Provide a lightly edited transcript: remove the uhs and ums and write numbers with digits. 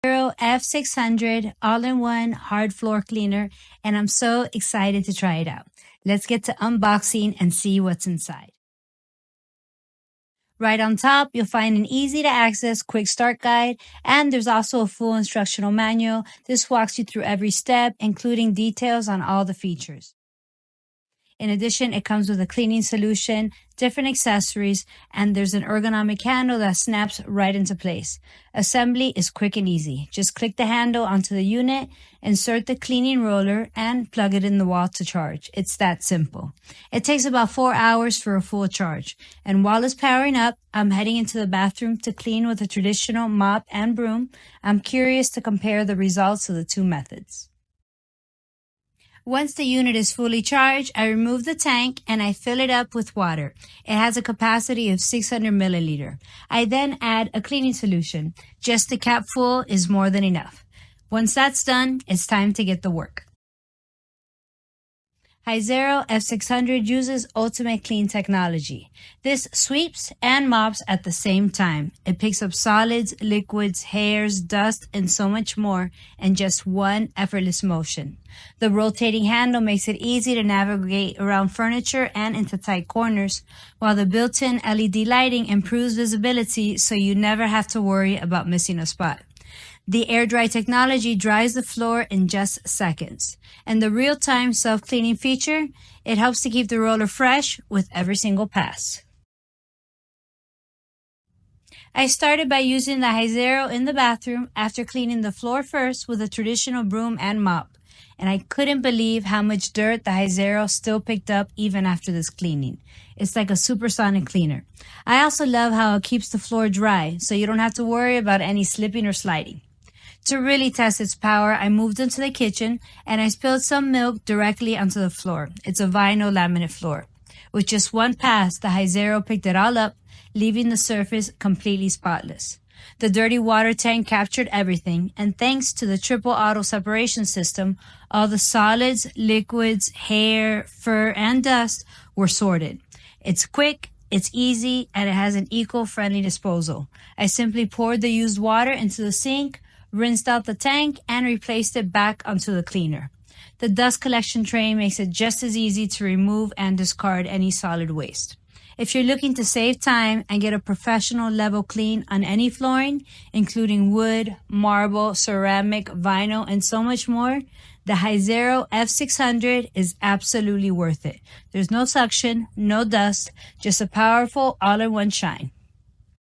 Hizero F600 all-in-one hard floor cleaner, and I'm so excited to try it out. Let's get to unboxing and see what's inside. Right on top, you'll find an easy to access quick start guide, and there's also a full instructional manual. This walks you through every step, including details on all the features. In addition, it comes with a cleaning solution, different accessories, and there's an ergonomic handle that snaps right into place. Assembly is quick and easy. Just click the handle onto the unit, insert the cleaning roller, and plug it in the wall to charge. It's that simple. It takes about 4 hours for a full charge. And while it's powering up, I'm heading into the bathroom to clean with a traditional mop and broom. I'm curious to compare the results of the two methods. Once the unit is fully charged, I remove the tank and I fill it up with water. It has a capacity of 600 milliliter. I then add a cleaning solution. Just the cap full is more than enough. Once that's done, it's time to get to work. Hizero F600 uses Ultimate Clean technology. This sweeps and mops at the same time. It picks up solids, liquids, hairs, dust, and so much more in just one effortless motion. The rotating handle makes it easy to navigate around furniture and into tight corners, while the built-in LED lighting improves visibility so you never have to worry about missing a spot. The air dry technology dries the floor in just seconds. And the real-time self-cleaning feature, it helps to keep the roller fresh with every single pass. I started by using the Hizero in the bathroom after cleaning the floor first with a traditional broom and mop. And I couldn't believe how much dirt the Hizero still picked up even after this cleaning. It's like a supersonic cleaner. I also love how it keeps the floor dry, so you don't have to worry about any slipping or sliding. To really test its power, I moved into the kitchen and I spilled some milk directly onto the floor. It's a vinyl laminate floor. With just one pass, the Hizero picked it all up, leaving the surface completely spotless. The dirty water tank captured everything, and thanks to the triple auto separation system, all the solids, liquids, hair, fur, and dust were sorted. It's quick, it's easy, and it has an eco-friendly disposal. I simply poured the used water into the sink, rinsed out the tank, and replaced it back onto the cleaner. The dust collection tray makes it just as easy to remove and discard any solid waste. If you're looking to save time and get a professional level clean on any flooring, including wood, marble, ceramic, vinyl, and so much more, the Hizero F600 is absolutely worth it. There's no suction, no dust, just a powerful all-in-one shine.